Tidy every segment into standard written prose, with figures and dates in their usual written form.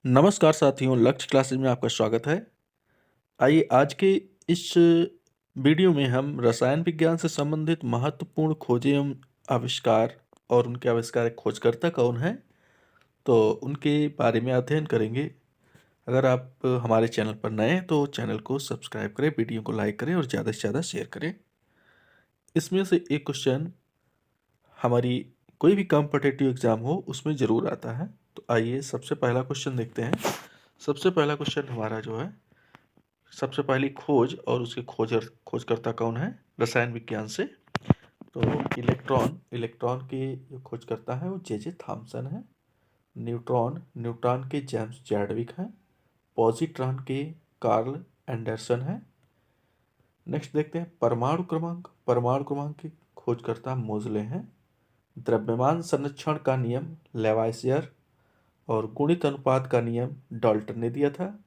नमस्कार साथियों, लक्ष्य क्लासेस में आपका स्वागत है। आइए आज के इस वीडियो में हम रसायन विज्ञान से संबंधित महत्वपूर्ण खोजें एवं आविष्कार और उनके आविष्कारक खोजकर्ता कौन है, तो उनके बारे में अध्ययन करेंगे। अगर आप हमारे चैनल पर नए हैं तो चैनल को सब्सक्राइब करें, वीडियो को लाइक करें और ज़्यादा से ज़्यादा शेयर करें। इसमें से एक क्वेश्चन हमारी कोई भी कॉम्पिटिटिव एग्ज़ाम हो उसमें ज़रूर आता है। तो आइए सबसे पहला क्वेश्चन देखते हैं। सबसे पहला क्वेश्चन हमारा जो है, सबसे पहली खोज और उसके खोजकर्ता कौन है रसायन विज्ञान से, तो इलेक्ट्रॉन के जो खोजकर्ता है वो जे थॉमसन है। न्यूट्रॉन के जेम्स चैडविक हैं। पॉजिट्रॉन के कार्ल एंडरसन है। नेक्स्ट देखते हैं परमाणु क्रमांक के खोजकर्ता मोजले हैं। द्रव्यमान संरक्षण का नियम लेवाइसियर और गुणित अनुपात का नियम डाल्टन ने दिया था।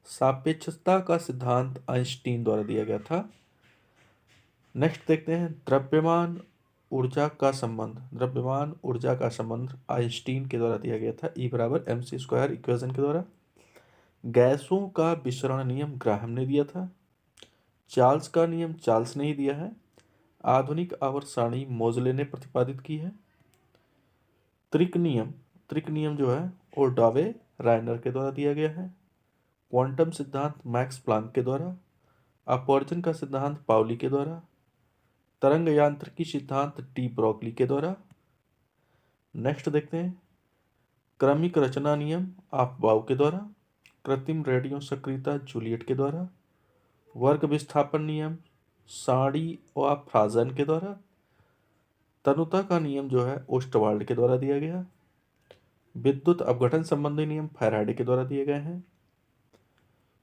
सापेक्षता का सिद्धांत आइंस्टीन द्वारा दिया गया था। नेक्स्ट देखते हैं द्रव्यमान ऊर्जा का संबंध आइंस्टीन के द्वारा दिया गया था, E = mc² इक्वेशन के द्वारा। गैसों का विसरण नियम ग्राहम ने दिया था। चार्ल्स का नियम चार्ल्स ने ही दिया है। आधुनिक आवर्त सारणी मोजले ने प्रतिपादित की है। त्रिक नियम जो है वो डावे रायनर के द्वारा दिया गया है। क्वांटम सिद्धांत मैक्स प्लांक के द्वारा। अपवर्जन का सिद्धांत पाउली के द्वारा। तरंग यांत्रिकी सिद्धांत डी ब्रोगली के द्वारा। नेक्स्ट देखते हैं क्रमिक रचना नियम अफबाउ के द्वारा। कृत्रिम रेडियो सक्रियता जूलियट के द्वारा। वर्ग विस्थापन नियम साड़ी व फ्राजन के द्वारा। तनुता का नियम जो है ओस्टवाल्ड के द्वारा दिया गया। विद्युत अपघटन संबंधी नियम फैराडे के द्वारा दिए गए हैं।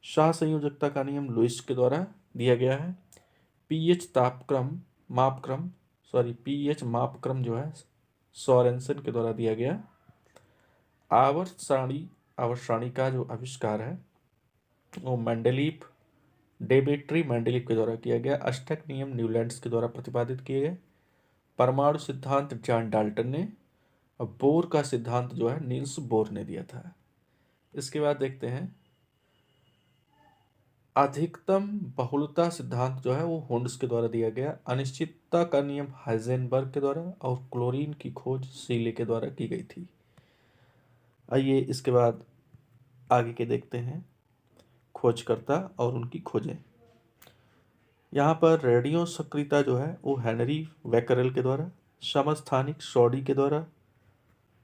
शाह संयोजकता का नियम लुईस के द्वारा दिया गया है। पीएच मापक्रम जो है सोरेनसन के द्वारा दिया गया। आवर्त सारणी का जो आविष्कार है वो डेमेट्री मेंडलीफ के द्वारा किया गया। अष्टक नियम न्यूलैंड्स के द्वारा प्रतिपादित किए गए। परमाणु सिद्धांत जॉन डाल्टन ने। और बोर का सिद्धांत जो है नील्स बोर ने दिया था। इसके बाद देखते हैं अधिकतम बहुलता सिद्धांत जो है वो हुंड्स के द्वारा दिया गया। अनिश्चितता का नियम हाइजेनबर्ग के द्वारा और क्लोरीन की खोज सीले के द्वारा की गई थी। आइए इसके बाद आगे के देखते हैं खोजकर्ता और उनकी खोजें। यहाँ पर रेडियो सक्रियता जो है वो हेनरी बैकरेल के द्वारा। समस्थानिक सॉडी के द्वारा।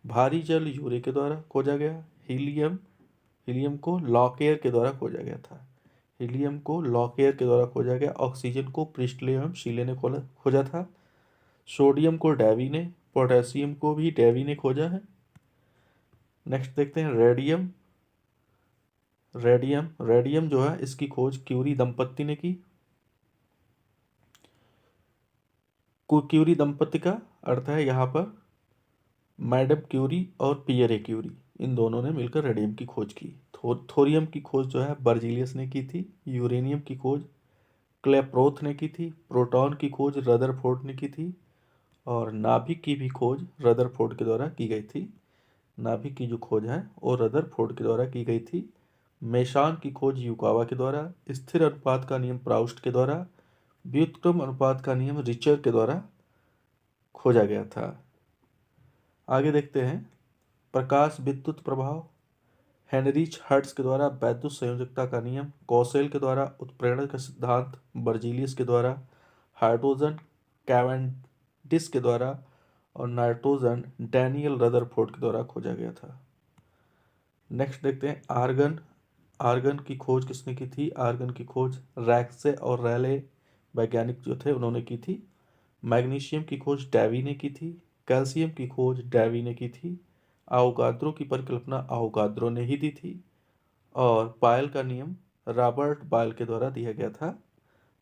भारी जल यूरे के द्वारा खोजा गया। हीलियम को लॉकेयर के द्वारा खोजा गया था। ऑक्सीजन को प्रिस्टले एवं शीले ने खोजा था। सोडियम को डेवी ने, पोटेशियम को भी डेवी ने खोजा है। नेक्स्ट देखते हैं रेडियम जो है इसकी खोज क्यूरी दंपत्ति ने की। क्यूरी दंपत्ति का अर्थ है यहाँ पर मैडम क्यूरी और पियरे क्यूरी, इन दोनों ने मिलकर रेडियम की खोज की। थोरियम की खोज जो है बर्जीलियस ने की थी। यूरेनियम की खोज क्लेप्रोथ ने की थी। प्रोटॉन की खोज रदरफोर्ड ने की थी। और नाभिक की भी खोज रदरफोर्ड के द्वारा की गई थी। नाभिक की जो खोज है वो रदरफोर्ड के द्वारा की गई थी। मेशान की खोज युकावा के द्वारा। स्थिर अनुपात का नियम प्राउस्ट के द्वारा। व्युत्क्रम अनुपात का नियम रिचर के द्वारा खोजा गया था। आगे देखते हैं प्रकाश विद्युत प्रभाव हेनरिच हर्ट्ज के द्वारा। वैद्युत संयोजकता का नियम कौशल के द्वारा। उत्प्रेरण का सिद्धांत बर्जीलियस के द्वारा। हाइड्रोजन कैवेंडिश के द्वारा। और नाइट्रोजन डैनियल रदरफोर्ड के द्वारा खोजा गया था। नेक्स्ट देखते हैं आर्गन की खोज किसने की थी। आर्गन की खोज रैक्से और रैले वैज्ञानिक जो थे उन्होंने की थी। मैग्नीशियम की खोज डेवी ने की थी। कैल्शियम की खोज डेवी ने की थी। आवोगाद्रो की परिकल्पना आवोगाद्रो ने ही दी थी। और बायल का नियम रॉबर्ट बायल के द्वारा दिया गया था।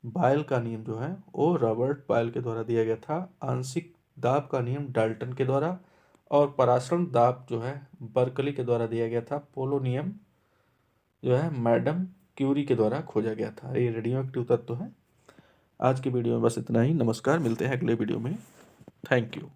बायल का नियम जो है वो रॉबर्ट बायल के द्वारा दिया गया था। आंशिक दाब का नियम डाल्टन के द्वारा। और परासरण दाब जो है बर्कली के द्वारा दिया गया था। पोलोनियम जो है मैडम क्यूरी के द्वारा खोजा गया था। ये रेडियो एक्टिव तत्व है। आज की वीडियो में बस इतना ही। नमस्कार, मिलते हैं अगले वीडियो में। Thank you.